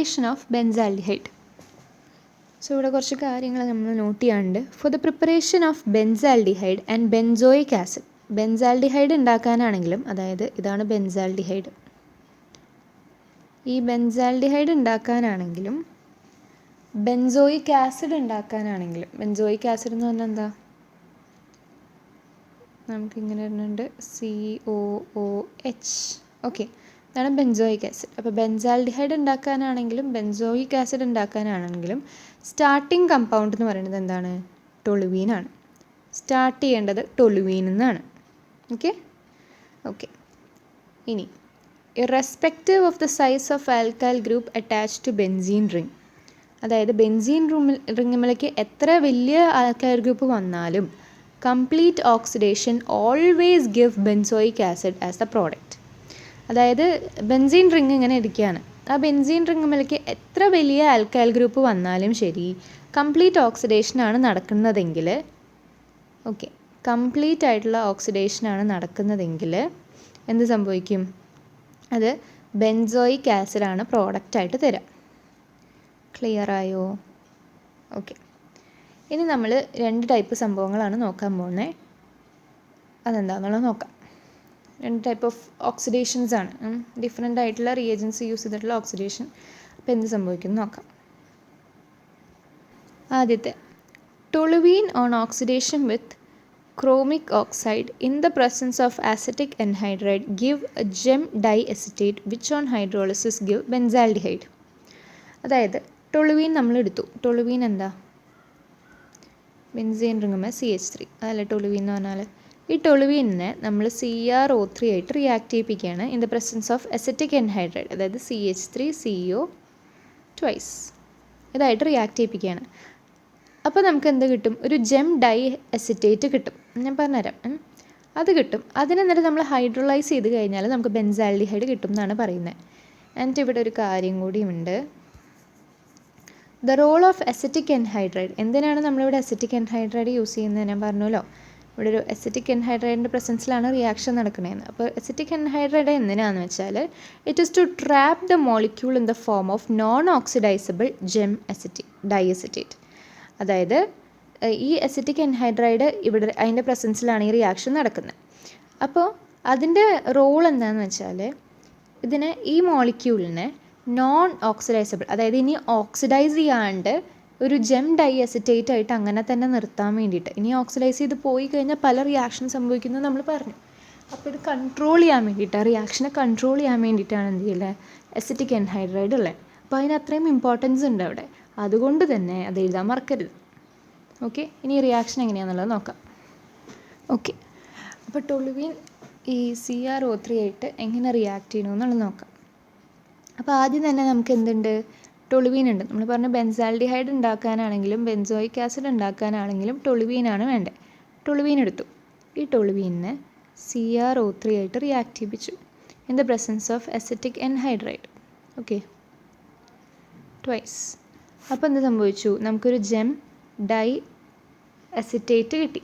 Preparation of benzaldehyde. So ഇവിടെ കുറച്ച് കാര്യങ്ങൾ നമ്മൾ നോട്ട് ചെയ്യാനുണ്ട്. For the preparation of benzaldehyde and benzoic acid, benzaldehyde ഉണ്ടാക്കാനാണെങ്കിലും, അതായത് ഇതാണ് ബെൻസാൽഡിഹൈഡ്, ഈ ബെൻസാൽഡിഹൈഡ് ഉണ്ടാക്കാനാണെങ്കിലും ബെൻസോയിക് ആസിഡ് ഉണ്ടാക്കാനാണെങ്കിലും, ബെൻസോയിക് ആസിഡ് എന്ന് പറഞ്ഞാൽ എന്താ, നമുക്കിങ്ങനെ വരുന്നുണ്ട് COOH. ഓക്കെ, ഇതാണ് ബെൻസോയിക് ആസിഡ്. അപ്പോൾ ബെൻസാൽഡിഹൈഡ് ഉണ്ടാക്കാനാണെങ്കിലും ബെൻസോയിക് ആസിഡ് ഉണ്ടാക്കാനാണെങ്കിലും സ്റ്റാർട്ടിങ് കമ്പൗണ്ട് എന്ന് പറയുന്നത് എന്താണ്, ടൊളുവീനാണ്. സ്റ്റാർട്ട് ചെയ്യേണ്ടത് ടൊളുവീനിൽ നിന്നാണ്. ഓക്കെ ഓക്കെ ഇനി irrespective of the size of alkyl group attach to benzene ring, അതായത് ബെൻസീൻ റിങ്ങിലേക്ക് എത്ര വലിയ ആൽക്കൈൽ ഗ്രൂപ്പ് വന്നാലും complete oxidation always give benzoic acid as the product. അതായത് ബെൻസീൻ റിങ് ഇങ്ങനെ ഇരിക്കുകയാണ്, ആ ബെൻസീൻ റിങ്ങിലേക്ക് എത്ര വലിയ ആൽക്കൈൽ ഗ്രൂപ്പ് വന്നാലും ശരി, കംപ്ലീറ്റ് ഓക്സിഡേഷനാണ് നടക്കുന്നതെങ്കിൽ, ഓക്കെ, കംപ്ലീറ്റ് ആയിട്ടുള്ള ഓക്സിഡേഷനാണ് നടക്കുന്നതെങ്കിൽ എന്ത് സംഭവിക്കും, അത് ബെൻസോയിക് ആസിഡാണ് പ്രോഡക്റ്റായിട്ട് തരിക. ക്ലിയർ ആയോ? ഓക്കെ, ഇനി നമ്മൾ 2 ടൈപ്പ് സംഭവങ്ങളാണ് നോക്കാൻ പോകുന്നത്. അതെന്താണെന്നുള്ളത് നോക്കാം. 2 ടൈപ്പ് ഓഫ് ഓക്സിഡേഷൻസ് ആണ്, ഡിഫറെൻ്റ് ആയിട്ടുള്ള റിയേജൻസ് യൂസ് ചെയ്തിട്ടുള്ള ഓക്സിഡേഷൻ. അപ്പോൾ എന്ത് സംഭവിക്കും നോക്കാം. ആദ്യത്തെ, toluene on oxidation with chromic oxide in the presence of acetic anhydride give a gem diacetate which on hydrolysis give benzaldehyde. അതായത് ടൊളുവീൻ നമ്മൾ എടുത്തു. ടൊളുവീൻ എന്താ, ബെൻസീൻ റിങ്ങുമ്പോൾ CH3, അതല്ല ടൊളുവീൻ എന്ന് പറഞ്ഞാൽ. ഈ ടൊളുവീനിനെ നമ്മൾ CrO3 ആയിട്ട് റിയാക്ട് ചെയ്യിപ്പിക്കുകയാണ് in the presence of acetic anhydride, അതായത് CH3CO ട്വൈസ് ഇതായിട്ട് റിയാക്ട് ചെയ്യിപ്പിക്കുകയാണ്. അപ്പോൾ നമുക്ക് എന്ത് കിട്ടും, ഒരു ജെം ഡൈ അസിറ്റേറ്റ് കിട്ടും. ഞാൻ പറഞ്ഞുതരാം, അത് കിട്ടും. അതിനെന്നിട്ട് നമ്മൾ ഹൈഡ്രോളൈസ് ചെയ്ത് കഴിഞ്ഞാൽ നമുക്ക് ബെൻസാൽഡിഹൈഡ് കിട്ടും എന്നാണ് പറയുന്നത്. എന്നിട്ട് ഇവിടെ ഒരു കാര്യം കൂടിയുണ്ട്, ദ റോൾ ഓഫ് അസറ്റിക് എൻഹൈഡ്രൈഡ്. എന്തിനാണ് നമ്മളിവിടെ അസറ്റിക് എൻഹൈഡ്രൈഡ് യൂസ് ചെയ്യുന്നത് ഞാൻ പറഞ്ഞല്ലോ. ഇവിടെ ഒരു അസറ്റിക് എൻഹൈഡ്രൈഡിൻ്റെ പ്രസൻസിലാണ് റിയാക്ഷൻ നടക്കുന്നതെന്ന്. അപ്പോൾ അസറ്റിക് എൻഹൈഡ്രൈഡ് എന്തിനാണെന്ന് വെച്ചാൽ it is to trap the molecule in the form of non oxidisable gem diacetate. അതായത് ഈ അസറ്റിക് എൻഹൈഡ്രൈഡ് ഇവിടെ അതിൻ്റെ പ്രസൻസിലാണ് ഈ റിയാക്ഷൻ നടക്കുന്നത്. അപ്പോൾ അതിൻ്റെ റോൾ എന്താണെന്ന് വെച്ചാൽ ഇതിനെ, ഈ മോളിക്യൂളിനെ നോൺ ഓക്സിഡൈസബിൾ, അതായത് ഇനി ഓക്സിഡൈസ് ചെയ്യാണ്ട് ഒരു ജെം ഡൈഅസിറ്റേറ്റ് ആയിട്ട് അങ്ങനെ തന്നെ നിർത്താൻ വേണ്ടിയിട്ട്. ഇനി ഓക്സിഡൈസ് ചെയ്ത് പോയി കഴിഞ്ഞാൽ പല റിയാക്ഷൻ സംഭവിക്കുന്നത് നമ്മൾ പറഞ്ഞു. അപ്പോൾ ഇത് കൺട്രോൾ ചെയ്യാൻ വേണ്ടിയിട്ട്, റിയാക്ഷനെ കൺട്രോൾ ചെയ്യാൻ വേണ്ടിയിട്ടാണ് എന്ത് ചെയ്യില്ല, അസറ്റിക് എൻഹൈഡ്രൈഡ് ഉള്ളത്. അപ്പോൾ അതിന് അത്രയും ഇമ്പോർട്ടൻസ് ഉണ്ട് അവിടെ. അതുകൊണ്ട് തന്നെ അത് എഴുതാൻ മറക്കരുത്. ഓക്കെ, ഇനി റിയാക്ഷൻ എങ്ങനെയാണെന്നുള്ളത് നോക്കാം. ഓക്കെ, അപ്പോൾ ടൊളുവീൻ ഈ CrO3 ആയിട്ട് എങ്ങനെ റിയാക്ട് ചെയ്യണമെന്നുള്ളത് നോക്കാം. അപ്പോൾ ആദ്യം തന്നെ നമുക്ക് എന്തുണ്ട്, ടൊളുവീൻ ഉണ്ട്. നമ്മൾ പറഞ്ഞ ബെൻസാൽഡിഹൈഡ് ഉണ്ടാക്കാനാണെങ്കിലും ബെൻസോയിക് ആസിഡ് ഉണ്ടാക്കാനാണെങ്കിലും ടൊളുവീനാണ് വേണ്ടത്. ടൊളുവീൻ എടുത്തു. ഈ ടൊളുവീനിനെ CrO3 ആയിട്ട് റിയാക്ട് ചെയ്യിപ്പിച്ചു in the presence of acetic anhydride. Okay, twice. അപ്പോൾ എന്ത് സംഭവിച്ചു, നമുക്കൊരു ജെം ഡൈ അസിറ്റേറ്റ് കിട്ടി,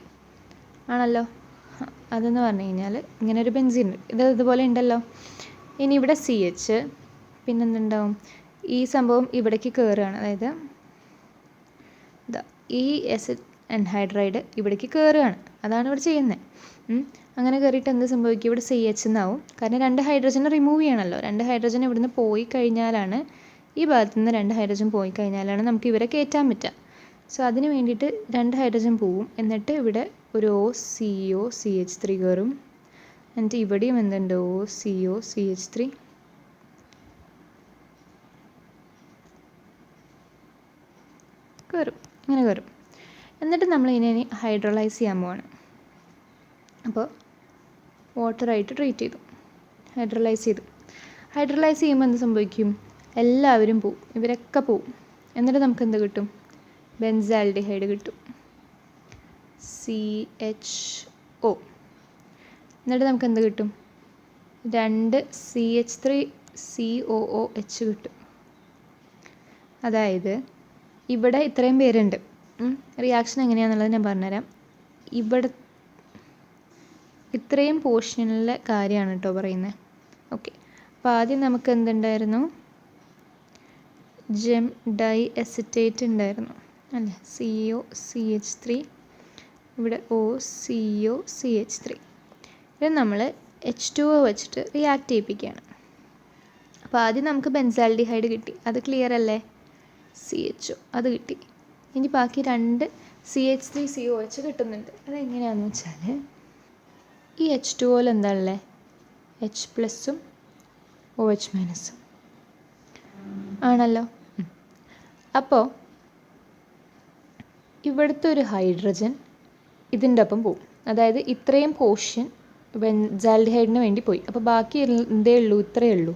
ആണല്ലോ. അതെന്ന് പറഞ്ഞു കഴിഞ്ഞാൽ ഇങ്ങനെ ഒരു ബെൻസീൻ ഇതുപോലെ ഉണ്ടല്ലോ. ഇനി ഇവിടെ CH, പിന്നെന്തുണ്ടാവും, ഈ സംഭവം ഇവിടേക്ക് കയറുകയാണ്, അതായത് ഈ അസിഡ് എൻഹൈഡ്രൈഡ് ഇവിടേക്ക് കയറുകയാണ്, അതാണ് ഇവിടെ ചെയ്യുന്നത്. അങ്ങനെ കയറിയിട്ട് എന്ത് സംഭവിക്കും, ഇവിടെ CH എന്നാവും. കാരണം 2 ഹൈഡ്രജനെ റിമൂവ് ചെയ്യണമല്ലോ. 2 ഹൈഡ്രജൻ ഇവിടുന്ന് പോയി കഴിഞ്ഞാലാണ്, ഈ ഭാഗത്തു നിന്ന് 2 ഹൈഡ്രജൻ പോയി കഴിഞ്ഞാലാണ് നമുക്ക് ഇവരെ കയറ്റാൻ പറ്റുക. സോ അതിന് വേണ്ടിയിട്ട് 2 ഹൈഡ്രജൻ പോവും. എന്നിട്ട് ഇവിടെ ഒരു OCO CH3 കയറും. എന്നിട്ട് ഇവിടെയും എന്തുണ്ട്, OCO CH3. കയറും, ഇങ്ങനെ കയറും. എന്നിട്ട് നമ്മൾ ഇനി ഹൈഡ്രോളൈസ് ചെയ്യാൻ പോവാണ്. അപ്പോൾ വാട്ടറായിട്ട് ട്രീറ്റ് ചെയ്തു, ഹൈഡ്രോളൈസ് ചെയ്തു. ഹൈഡ്രോളൈസ് ചെയ്യുമ്പോൾ എന്ത് സംഭവിക്കും, എല്ലാവരും പോവും, ഇവരൊക്കെ പോവും. എന്നിട്ട് നമുക്ക് എന്ത് കിട്ടും, ബെൻസാൽഡിഹൈഡ് കിട്ടും, CHO. എന്നിട്ട് നമുക്ക് എന്ത് കിട്ടും, 2 CH3COOH കിട്ടും. അതായത് ഇവിടെ ഇത്രയും പേരുണ്ട്. റിയാക്ഷൻ എങ്ങനെയാണെന്നുള്ളത് ഞാൻ പറഞ്ഞുതരാം. ഇവിടെ ഇത്രയും പോർഷനിലെ കാര്യമാണ് കേട്ടോ പറയുന്നത്. ഓക്കെ, അപ്പോൾ ആദ്യം നമുക്ക് എന്തുണ്ടായിരുന്നു, ജെം ഡൈ എസിറ്റേറ്റ് ഉണ്ടായിരുന്നു അല്ലേ, COCH3, ഇവിടെ OCOCH3. ഇത് നമ്മൾ H2O വെച്ചിട്ട് റിയാക്ട് ചെയ്യിപ്പിക്കുകയാണ്. അപ്പോൾ ആദ്യം നമുക്ക് ബെൻസാൽഡിഹൈഡ് കിട്ടി, അത് ക്ലിയർ അല്ലേ, CHO അത് കിട്ടി. ഇനി ബാക്കി 2 CH3COH കിട്ടുന്നുണ്ട്. അതെങ്ങനെയാണെന്ന് വെച്ചാൽ ഈ H2Oയിൽ എന്താ ഉള്ളത്, H+ഉം OH- ആണല്ലോ. അപ്പോൾ ഇവിടുത്തെ ഒരു ഹൈഡ്രജൻ ഇതിൻ്റെ ഒപ്പം പോവും, അതായത് ഇത്രയും പോർഷൻ ബെൻസാൽഡിഹൈഡിന് വേണ്ടി പോയി. അപ്പോൾ ബാക്കി എന്തേ ഉള്ളൂ, ഇത്രയേ ഉള്ളൂ.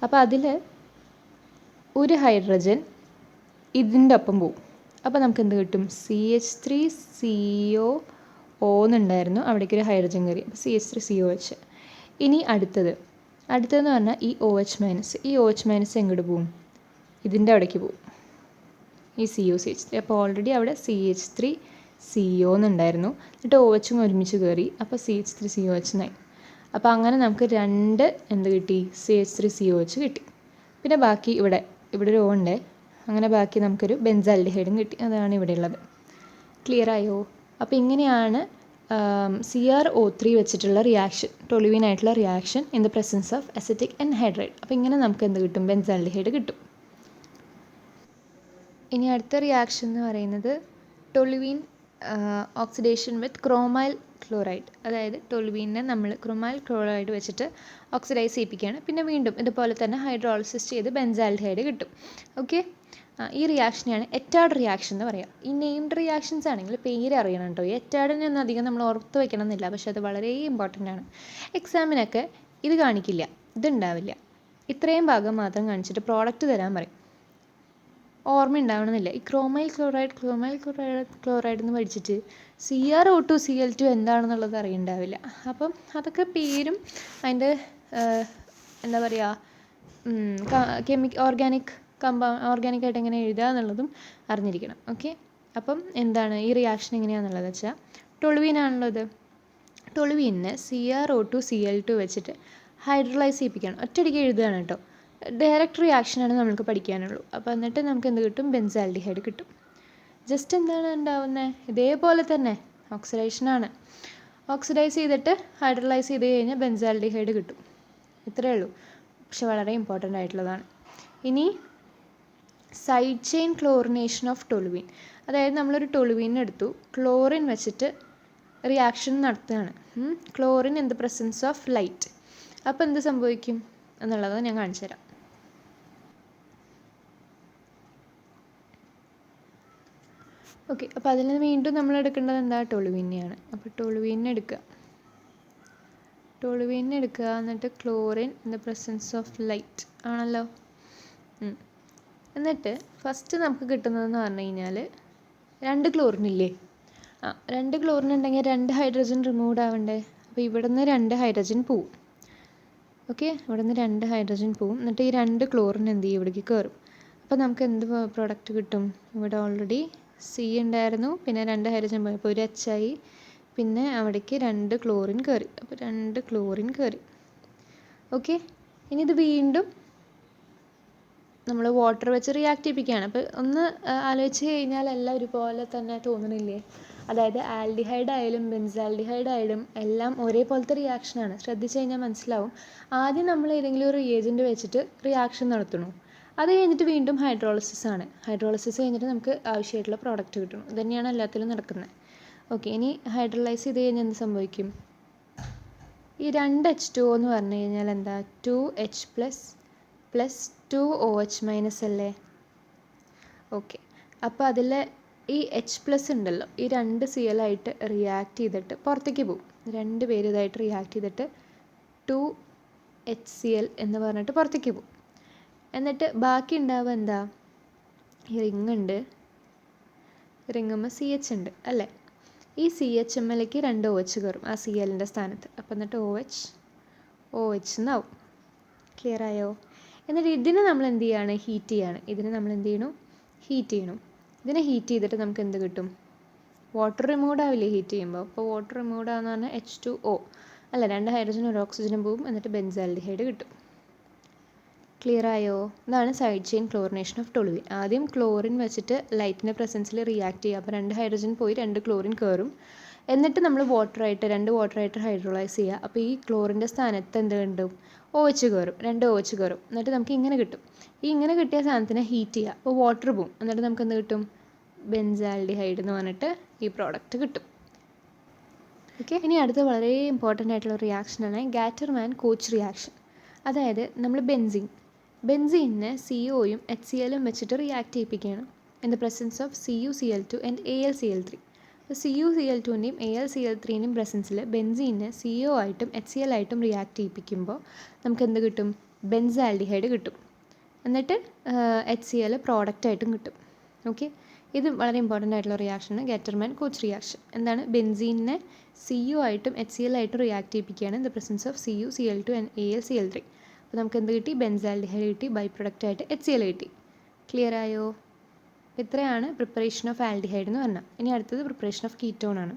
അപ്പോൾ അതിൽ ഒരു ഹൈഡ്രജൻ ഇതിൻ്റെ ഒപ്പം പോവും. അപ്പോൾ നമുക്ക് എന്ത് കിട്ടും, CH3CO എന്നുണ്ടായിരുന്നു, അവിടേക്ക് ഒരു ഹൈഡ്രജൻ കയറി, അപ്പോൾ CH3COH. ഇനി അടുത്തതെന്ന് പറഞ്ഞാൽ ഈ OH- എങ്ങോട്ട് പോവും, ഇതിൻ്റെ അവിടേക്ക് പോവും, ഈ COCH3. അപ്പോൾ ഓൾറെഡി അവിടെ CH3CO എന്നുണ്ടായിരുന്നു, എന്നിട്ട് OHും ഒരുമിച്ച് കയറി, അപ്പോൾ CH3COH എന്നായി. അപ്പോൾ അങ്ങനെ നമുക്ക് 2 എന്ത് കിട്ടി, CH3COH കിട്ടി. പിന്നെ ബാക്കി ഇവിടെ ഒരു O ഉണ്ട്, അങ്ങനെ ബാക്കി നമുക്കൊരു ബെൻസാൽഡിഹൈഡും കിട്ടി. അതാണ് ഇവിടെ ഉള്ളത്. ക്ലിയർ ആയോ? അപ്പോൾ ഇങ്ങനെയാണ് CrO3 വെച്ചിട്ടുള്ള റിയാക്ഷൻ, ടൊലുവീനായിട്ടുള്ള reaction in the presence of acetic anhydrate. അപ്പോൾ ഇങ്ങനെ നമുക്ക് എന്ത് കിട്ടും, ബെൻസാൽഡിഹൈഡ് കിട്ടും. ഇനി അടുത്ത റിയാക്ഷൻ എന്ന് പറയുന്നത് ടൊലുവീൻ ഓക്സിഡേഷൻ വിത്ത് ക്രോമൈൽ ക്ലോറൈഡ്. അതായത് ടൊലുവീനെ നമ്മൾ ക്രോമൈൽ ക്ലോറൈഡ് വെച്ചിട്ട് ഓക്സിഡൈസ് ചെയ്യിപ്പിക്കുകയാണ്. പിന്നെ വീണ്ടും ഇതുപോലെ തന്നെ ഹൈഡ്രോളിസിസ് ചെയ്ത് ബെൻസാൽഡിഹൈഡ് കിട്ടും. ഓക്കെ, ഈ റിയാക്ഷനെയാണ് എറ്റാഡ് റിയാക്ഷൻ എന്ന് പറയാം. ഈ നെയിംഡ് റിയാക്ഷൻസ് ആണെങ്കിൽ പേര് അറിയണം കേട്ടോ. ഈ എറ്റാഡിനൊന്നും അധികം നമ്മൾ ഓർത്ത് വയ്ക്കണം എന്നില്ല, പക്ഷെ അത് വളരെ ഇമ്പോർട്ടൻ്റ് ആണ്. എക്സാമിനൊക്കെ ഇത് കാണിക്കില്ല, ഇതുണ്ടാവില്ല, ഇത്രയും ഭാഗം മാത്രം കാണിച്ചിട്ട് പ്രോഡക്റ്റ് തരാൻ പറയും. ഓർമ്മ ഉണ്ടാവണമെന്നില്ല. ഈ ക്രോമൈൽ ക്ലോറൈഡ് എന്ന് പഠിച്ചിട്ട് CrO2 Cl2 എന്താണെന്നുള്ളത് അറിയണ്ടാവില്ല. അപ്പം അതൊക്കെ പേരും അതിൻ്റെ എന്താ പറയുക, ഓർഗാനിക്കായിട്ട് എങ്ങനെ എഴുതുക എന്നുള്ളതും അറിഞ്ഞിരിക്കണം. ഓക്കെ, അപ്പം എന്താണ് ഈ റിയാക്ഷൻ എങ്ങനെയാണെന്നുള്ളത് വെച്ചാൽ, ടൊലുവീനാണുള്ളത്, ടൊലുവീനെ CrO2 Cl2 വെച്ചിട്ട് ഹൈഡ്രലൈസ് ചെയ്യിപ്പിക്കുകയാണ്. ഒറ്റയടിക്ക് എഴുതുകയാണ് കേട്ടോ, ഡയറക്റ്റ് റിയാക്ഷനാണ് നമുക്ക് പഠിക്കാനുള്ളൂ. അപ്പോൾ എന്നിട്ട് നമുക്ക് എന്ത് കിട്ടും, ബെൻസാൽഡിഹൈഡ് കിട്ടും. ജസ്റ്റ് എന്താണ് ഉണ്ടാവുന്നത്, ഇതേപോലെ തന്നെ ഓക്സിഡേഷനാണ്. ഓക്സിഡൈസ് ചെയ്തിട്ട് ഹൈഡ്രലൈസ് ചെയ്ത് കഴിഞ്ഞാൽ ബെൻസാൽഡിഹൈഡ് കിട്ടും. ഇത്രയേ ഉള്ളൂ, പക്ഷെ വളരെ ഇമ്പോർട്ടൻ്റ് ആയിട്ടുള്ളതാണ്. ഇനി side chain chlorination of toluene. അതായത് നമ്മളൊരു ടൊലുവീൻ എടുത്തു, ക്ലോറിൻ വെച്ചിട്ട് റിയാക്ഷൻ നടത്തുകയാണ്. Chlorine in the presence of light. അപ്പോൾ എന്ത് സംഭവിക്കും എന്നുള്ളത് ഞാൻ കാണിച്ചു തരാം. ഓക്കെ, അപ്പോൾ അതിൽ നിന്ന് വീണ്ടും നമ്മൾ എടുക്കേണ്ടത് എന്താ, ടൊലുവീനെയാണ്. അപ്പോൾ ടൊലുവീനെ എടുക്കുക, എന്നിട്ട് chlorine in the presence of light ആണല്ലോ. എന്നിട്ട് ഫസ്റ്റ് നമുക്ക് കിട്ടുന്നതെന്ന് പറഞ്ഞു കഴിഞ്ഞാൽ 2 ക്ലോറിൻ ഇല്ലേ, 2 ക്ലോറിൻ ഉണ്ടെങ്കിൽ 2 ഹൈഡ്രജൻ റിമൂവ് ആവണ്ടേ. അപ്പോൾ ഇവിടെ നിന്ന് 2 ഹൈഡ്രജൻ പോവും. ഓക്കെ, ഇവിടെ നിന്ന് 2 ഹൈഡ്രജൻ പോവും, എന്നിട്ട് ഈ 2 ക്ലോറിൻ എന്ത് ചെയ്യും, ഇവിടേക്ക് കയറും. അപ്പോൾ നമുക്ക് എന്ത് പ്രോഡക്റ്റ് കിട്ടും, ഇവിടെ ഓൾറെഡി C ഉണ്ടായിരുന്നു, പിന്നെ 2 ഹൈഡ്രജൻ പോയി, അപ്പോൾ ഒരു H ആയി, പിന്നെ അവിടേക്ക് 2 ക്ലോറിൻ കയറി, അപ്പോൾ 2 ക്ലോറിൻ കയറി. ഓക്കെ, ഇനി ഇത് വീണ്ടും നമ്മൾ വാട്ടർ വെച്ച് റിയാക്ട് ചെയ്യിപ്പിക്കുകയാണ്. അപ്പോൾ ഒന്ന് ആലോചിച്ച് കഴിഞ്ഞാൽ എല്ലാം ഒരുപോലെ തന്നെ തോന്നണില്ലേ? അതായത് ആൽഡിഹൈഡ് ആയാലും ബെൻസാൽഡിഹൈഡ് ആയാലും എല്ലാം ഒരേപോലത്തെ റിയാക്ഷനാണ്. ശ്രദ്ധിച്ച് കഴിഞ്ഞാൽ മനസ്സിലാവും. ആദ്യം നമ്മൾ ഏതെങ്കിലും ഒരു റിയേജൻറ്റ് വെച്ചിട്ട് റിയാക്ഷൻ നടത്തണു, അത് കഴിഞ്ഞിട്ട് വീണ്ടും ഹൈഡ്രോളിസിസ് ആണ്. ഹൈഡ്രോളിസിസ് കഴിഞ്ഞിട്ട് നമുക്ക് ആവശ്യമായിട്ടുള്ള പ്രോഡക്റ്റ് കിട്ടണം. ഇത് തന്നെയാണ് എല്ലാത്തിലും നടക്കുന്നത്. ഓക്കെ, ഇനി ഹൈഡ്രലൈസ് ചെയ്ത് കഴിഞ്ഞാൽ എന്ത് സംഭവിക്കും, ഈ 2 H2O എന്ന് പറഞ്ഞു കഴിഞ്ഞാൽ എന്താ, 2H പ്ലസ് 2OH- അല്ലേ. ഓക്കെ, അപ്പോൾ അതിൽ ഈ H+ ഉണ്ടല്ലോ, ഈ 2 Cl ആയിട്ട് റിയാക്ട് ചെയ്തിട്ട് പുറത്തേക്ക് പോകും. 2 പേര് ഇതായിട്ട് റിയാക്ട് ചെയ്തിട്ട് 2HCl എന്ന് പറഞ്ഞിട്ട് പുറത്തേക്ക് പോകും. എന്നിട്ട് ബാക്കി ഉണ്ടാവുക എന്താ, ഈ റിങ് ഉണ്ട്, റിങ്ങുമ്പോൾ CH ഉണ്ട് അല്ലേ. ഈ CHMലേക്ക് 2 OH കയറും ആ Clൻ്റെ സ്ഥാനത്ത്. അപ്പോൾ എന്നിട്ട് OH എന്നാവും. ക്ലിയർ ആയോ? എന്നിട്ട് ഇതിനെ നമ്മൾ എന്ത് ചെയ്യാണ്, ഹീറ്റ് ചെയ്യാണ്. ഇതിനെ ഹീറ്റ് ചെയ്യണം. ഇതിനെ ഹീറ്റ് ചെയ്തിട്ട് നമുക്ക് എന്ത് കിട്ടും, വാട്ടർ റിമൂവ് ആവില്ലേ ഹീറ്റ് ചെയ്യുമ്പോൾ. അപ്പോൾ വാട്ടർ റിമൂവ് ആവുന്ന പറഞ്ഞാൽ H2O അല്ല, 2 ഹൈഡ്രജനും 1 ഓക്സിജനും പോവും, എന്നിട്ട് ബെൻസാൽഡിഹൈഡ് കിട്ടും. ക്ലിയർ ആയോ? ഇതാണ് side chain chlorination of toluene. ആദ്യം ക്ലോറിൻ വെച്ചിട്ട് ലൈറ്റിൻ്റെ പ്രസൻസിൽ റിയാക്ട് ചെയ്യുക. അപ്പോൾ 2 ഹൈഡ്രജൻ പോയി 2 ക്ലോറിൻ കയറും. എന്നിട്ട് നമ്മൾ വാട്ടറായിട്ട് 2 വാട്ടറായിട്ട് ഹൈഡ്രോളൈസ് ചെയ്യുക. അപ്പോൾ ഈ ക്ലോറിൻ്റെ സ്ഥാനത്ത് എന്ത് കണ്ടും OH കയറും, 2 OH കയറും. എന്നിട്ട് നമുക്ക് ഇങ്ങനെ കിട്ടും. ഈ ഇങ്ങനെ കിട്ടിയ സാധനത്തിനെ ഹീറ്റ് ചെയ്യുക. അപ്പോൾ വാട്ടർ പോവും. എന്നിട്ട് നമുക്ക് എന്ത് കിട്ടും? ബെൻസാൽഡിഹൈഡ് എന്ന് പറഞ്ഞിട്ട് ഈ പ്രോഡക്റ്റ് കിട്ടും. ഓക്കെ, ഇനി അടുത്ത വളരെ ഇമ്പോർട്ടൻ്റ് ആയിട്ടുള്ള റിയാക്ഷനാണ് ഗാറ്റർമാൻ കോച്ച് റിയാക്ഷൻ. അതായത് നമ്മൾ ബെൻസീനിനെ COയും HClഉം വെച്ചിട്ട് റിയാക്ട് ചെയ്യിപ്പിക്കുകയാണ്. In the presence of CuCl2 and AlCl3. അപ്പോൾ CuCl2ൻ്റെയും AlCl3ൻ്റെയും പ്രസൻസിൽ ബെൻസീനെ CO ആയിട്ടും HCl ആയിട്ടും റിയാക്ട് ചെയ്യിപ്പിക്കുമ്പോൾ നമുക്ക് എന്ത് കിട്ടും? ബെൻസാൽഡിഹൈഡ് കിട്ടും. എന്നിട്ട് HCl പ്രോഡക്റ്റായിട്ടും കിട്ടും. ഓക്കെ, ഇത് വളരെ ഇമ്പോർട്ടൻ്റ് ആയിട്ടുള്ള റിയാക്ഷനാണ് ഗാറ്റർമാൻ കോച്ച് റിയാക്ഷൻ. എന്താണ്? ബെൻസീനെ CO ആയിട്ടും HCl ആയിട്ടും റിയാക്ട് ചെയ്യിപ്പിക്കുകയാണ് in the presence of CuCl2 and AlCl3. അപ്പോൾ നമുക്ക് എന്ത് കിട്ടി? ബെൻസാൽഡിഹൈഡ് കിട്ടി, ബൈ പ്രൊഡക്റ്റായിട്ട് HCl കിട്ടി. ക്ലിയർ ആയോ? ഇത്രയാണ് പ്രിപ്പറേഷൻ ഓഫ് ആൽഡിഹൈഡ് എന്ന് പറഞ്ഞാൽ. ഇനി അടുത്തത് പ്രിപ്പറേഷൻ ഓഫ് കീറ്റോൺ ആണ്.